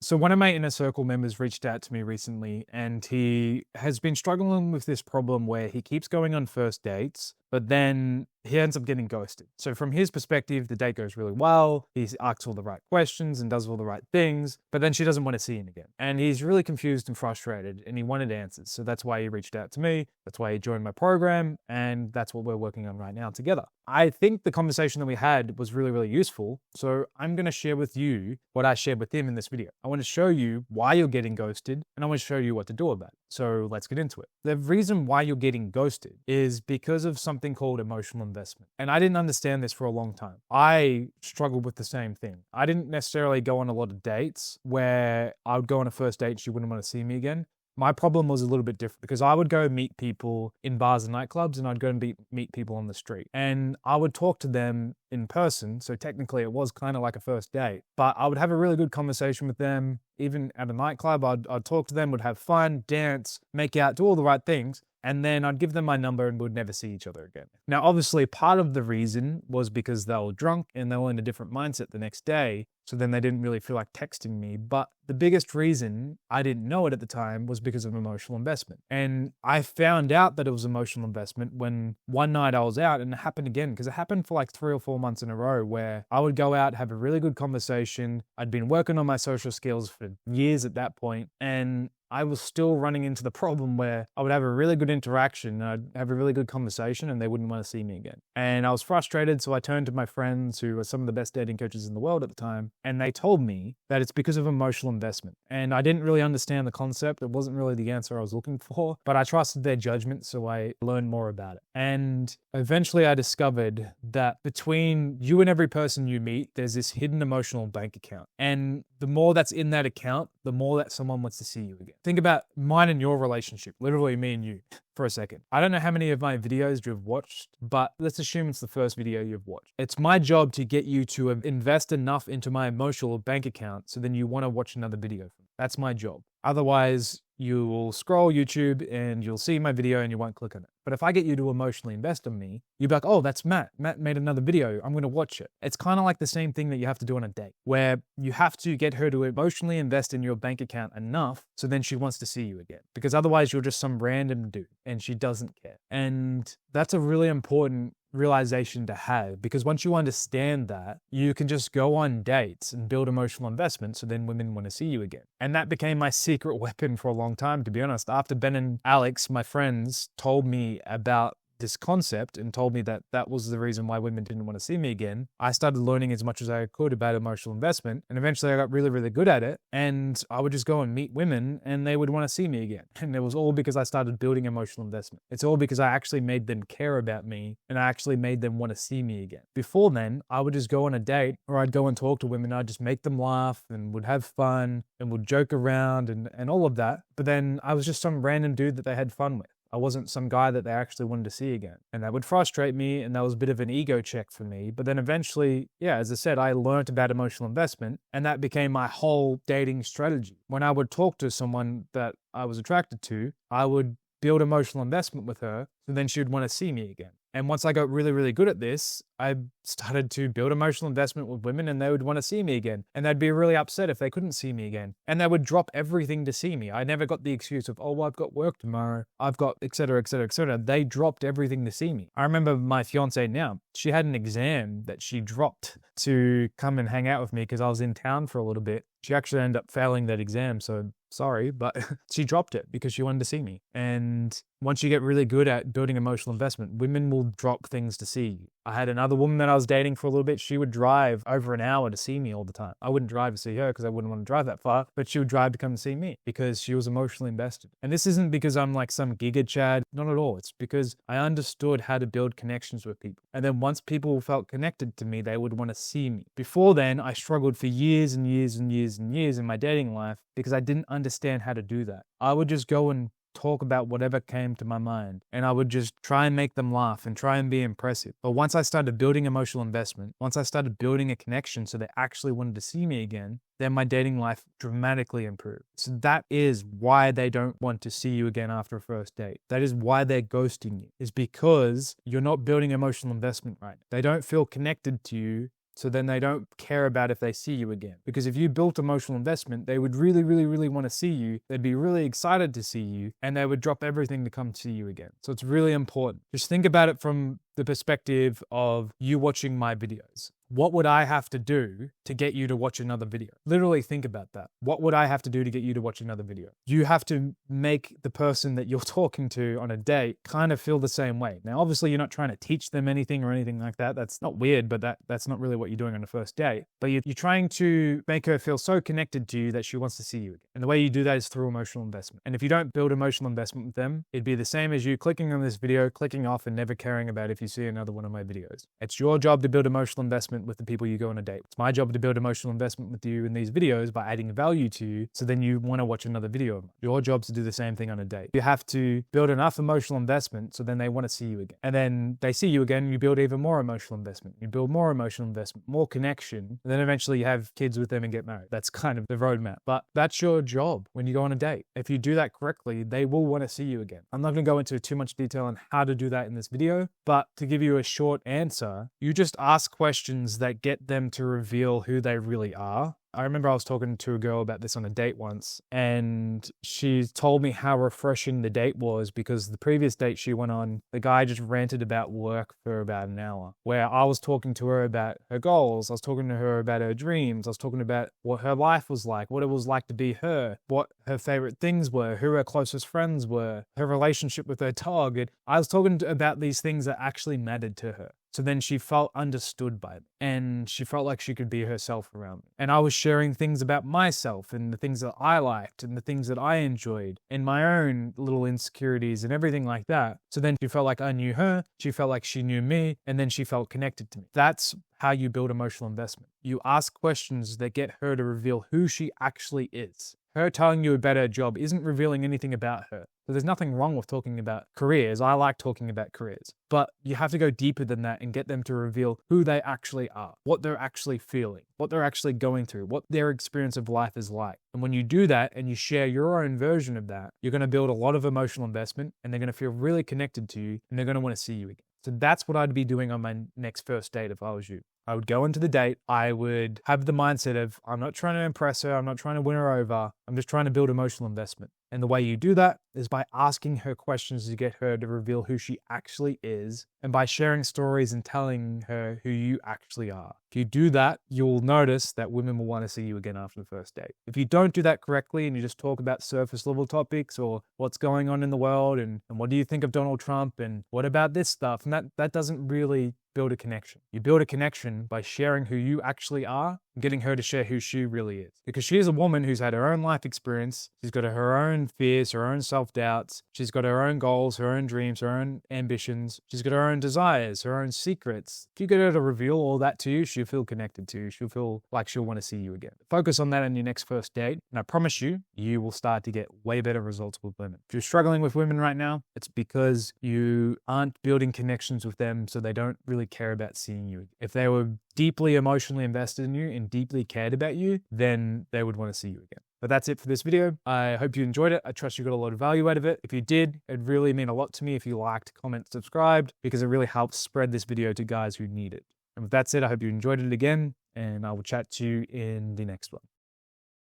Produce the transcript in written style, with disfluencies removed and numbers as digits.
So one of my inner circle members reached out to me recently, and he has been struggling with this problem where he keeps going on first dates, but then he ends up getting ghosted. So from his perspective, the date goes really well. He asks all the right questions and does all the right things, but then she doesn't want to see him again. And he's really confused and frustrated, and he wanted answers. So that's why he reached out to me. That's why he joined my program, and that's what we're working on right now together. I think the conversation that we had was really, really useful. So I'm going to share with you what I shared with him in this video. I want to show you why you're getting ghosted, and I want to show you what to do about it. So let's get into it. The reason why you're getting ghosted is because of something called emotional investment. And I didn't understand this for a long time. I struggled with the same thing. I didn't necessarily go on a lot of dates where I would go on a first date and she wouldn't want to see me again. My problem was a little bit different because I would go meet people in bars and nightclubs, and I'd go and meet people on the street, and I would talk to them in person. So technically it was kind of like a first date, but I would have a really good conversation with them. Even at a nightclub, I'd talk to them, would have fun, dance, make out, do all the right things. And then I'd give them my number and we'd never see each other again. Now, obviously, part of the reason was because they were drunk and they were in a different mindset the next day. So then they didn't really feel like texting me. But the biggest reason, I didn't know it at the time, was because of emotional investment. And I found out that it was emotional investment when one night I was out, and it happened again, because it happened for like 3 or 4 months in a row, where I would go out, have a really good conversation. I'd been working on my social skills for years at that point, and I was still running into the problem where I would have a really good interaction, I'd have a really good conversation, and they wouldn't want to see me again. And I was frustrated, so I turned to my friends, who were some of the best dating coaches in the world at the time, and they told me that it's because of emotional investment. And I didn't really understand the concept. It wasn't really the answer I was looking for, but I trusted their judgment, so I learned more about it. And eventually I discovered that between you and every person you meet, there's this hidden emotional bank account. And the more that's in that account, the more that someone wants to see you again. Think about mine and your relationship, literally me and you, for a second. I don't know how many of my videos you've watched, but let's assume it's the first video you've watched. It's my job to get you to invest enough into my emotional bank account so then you want to watch another video from me. That's my job. Otherwise, you will scroll YouTube and you'll see my video and you won't click on it. But if I get you to emotionally invest in me, you'll be like, oh, that's Matt. Matt made another video. I'm going to watch it. It's kind of like the same thing that you have to do on a date, where you have to get her to emotionally invest in your bank account enough so then she wants to see you again. Because otherwise you're just some random dude and she doesn't care. And that's a really important realization to have, because once you understand that, you can just go on dates and build emotional investment so then women want to see you again. And that became my secret weapon for a long time, to be honest. After Ben and Alex, my friends, told me about this concept and told me that that was the reason why women didn't want to see me again, I started learning as much as I could about emotional investment. And eventually I got really, really good at it. And I would just go and meet women and they would want to see me again. And it was all because I started building emotional investment. It's all because I actually made them care about me and I actually made them want to see me again. Before then, I would just go on a date or I'd go and talk to women. I'd just make them laugh and would have fun and would joke around and all of that. But then I was just some random dude that they had fun with. I wasn't some guy that they actually wanted to see again. And that would frustrate me, and that was a bit of an ego check for me. But then eventually, yeah, as I said, I learned about emotional investment, and that became my whole dating strategy. When I would talk to someone that I was attracted to, I would build emotional investment with her, so then she would want to see me again. And once I got really, really good at this, I started to build emotional investment with women and they would want to see me again. And they'd be really upset if they couldn't see me again. And they would drop everything to see me. I never got the excuse of, oh, well, I've got work tomorrow. I've got et cetera, et cetera, et cetera. They dropped everything to see me. I remember my fiance now, she had an exam that she dropped to come and hang out with me because I was in town for a little bit. She actually ended up failing that exam, so sorry, but she dropped it because she wanted to see me. And once you get really good at building emotional investment, women will drop things to see you. I had another woman that I was dating for a little bit. She would drive over an hour to see me all the time. I wouldn't drive to see her because I wouldn't want to drive that far, but she would drive to come and see me because she was emotionally invested. And this isn't because I'm like some giga chad, not at all. It's because I understood how to build connections with people. And then once people felt connected to me, they would want to see me. Before then, I struggled for years and years and years and years in my dating life because I didn't understand how to do that. I would just go and talk about whatever came to my mind, and I would just try and make them laugh and try and be impressive. But once I started building emotional investment, once I started building a connection so they actually wanted to see me again, then my dating life dramatically improved. So that is why they don't want to see you again after a first date. That is why they're ghosting you, is because you're not building emotional investment right. They don't feel connected to you, so then they don't care about if they see you again. Because if you built emotional investment, they would really, really, really want to see you. They'd be really excited to see you, and they would drop everything to come see you again. So it's really important. Just think about it from the perspective of you watching my videos. What would I have to do to get you to watch another video? Literally think about that. What would I have to do to get you to watch another video? You have to make the person that you're talking to on a date kind of feel the same way. Now, obviously, you're not trying to teach them anything or anything like that. That's not weird, but that's not really what you're doing on a first date. But you're trying to make her feel so connected to you that she wants to see you again. And the way you do that is through emotional investment. And if you don't build emotional investment with them, it'd be the same as you clicking on this video, clicking off, and never caring about if you see another one of my videos. It's your job to build emotional investment with the people you go on a date. It's my job to build emotional investment with you in these videos by adding value to you, so then you want to watch another video of mine. Your job's to do the same thing on a date. You have to build enough emotional investment so then they want to see you again. And then they see you again, you build even more emotional investment. You build more emotional investment, more connection, and then eventually you have kids with them and get married. That's kind of the roadmap. But that's your job when you go on a date. If you do that correctly, they will want to see you again. I'm not going to go into too much detail on how to do that in this video, but to give you a short answer, you just ask questions that get them to reveal who they really are. I remember I was talking to a girl about this on a date once, and she told me how refreshing the date was because the previous date she went on, the guy just ranted about work for about an hour, where I was talking to her about her goals, I was talking to her about her dreams, I was talking about what her life was like, what it was like to be her, what her favorite things were, who her closest friends were, her relationship with her dog. And I was talking about these things that actually mattered to her. So then she felt understood by me, and she felt like she could be herself around me. And I was sharing things about myself and the things that I liked and the things that I enjoyed and my own little insecurities and everything like that. So then she felt like I knew her, she felt like she knew me, and then she felt connected to me. That's how you build emotional investment. You ask questions that get her to reveal who she actually is. Her telling you about her job isn't revealing anything about her. So there's nothing wrong with talking about careers. I like talking about careers. But you have to go deeper than that and get them to reveal who they actually are, what they're actually feeling, what they're actually going through, what their experience of life is like. And when you do that and you share your own version of that, you're going to build a lot of emotional investment, and they're going to feel really connected to you, and they're going to want to see you again. So that's what I'd be doing on my next first date if I was you. I would go into the date. I would have the mindset of, I'm not trying to impress her. I'm not trying to win her over. I'm just trying to build emotional investment. And the way you do that is by asking her questions to get her to reveal who she actually is, and by sharing stories and telling her who you actually are. If you do that, you'll notice that women will want to see you again after the first date. If you don't do that correctly and you just talk about surface level topics or what's going on in the world and what do you think of Donald Trump and what about this stuff, and that doesn't really build a connection. You build a connection by sharing who you actually are and getting her to share who she really is. Because she is a woman who's had her own life experience. She's got her own fears, her own self-doubts. She's got her own goals, her own dreams, her own ambitions. She's got her own desires, her own secrets. If you get her to reveal all that to you, she'll feel connected to you. She'll feel like she'll want to see you again. Focus on that on your next first date, and I promise you, you will start to get way better results with women. If you're struggling with women right now, it's because you aren't building connections with them, so they don't really care about seeing you. If they were deeply emotionally invested in you and deeply cared about you, then they would want to see you again. But that's it for this video. I hope you enjoyed it. I trust you got a lot of value out of it. If you did, it'd really mean a lot to me if you liked, comment, subscribed, because it really helps spread this video to guys who need it. And with that said, I hope you enjoyed it again, and I will chat to you in the next one.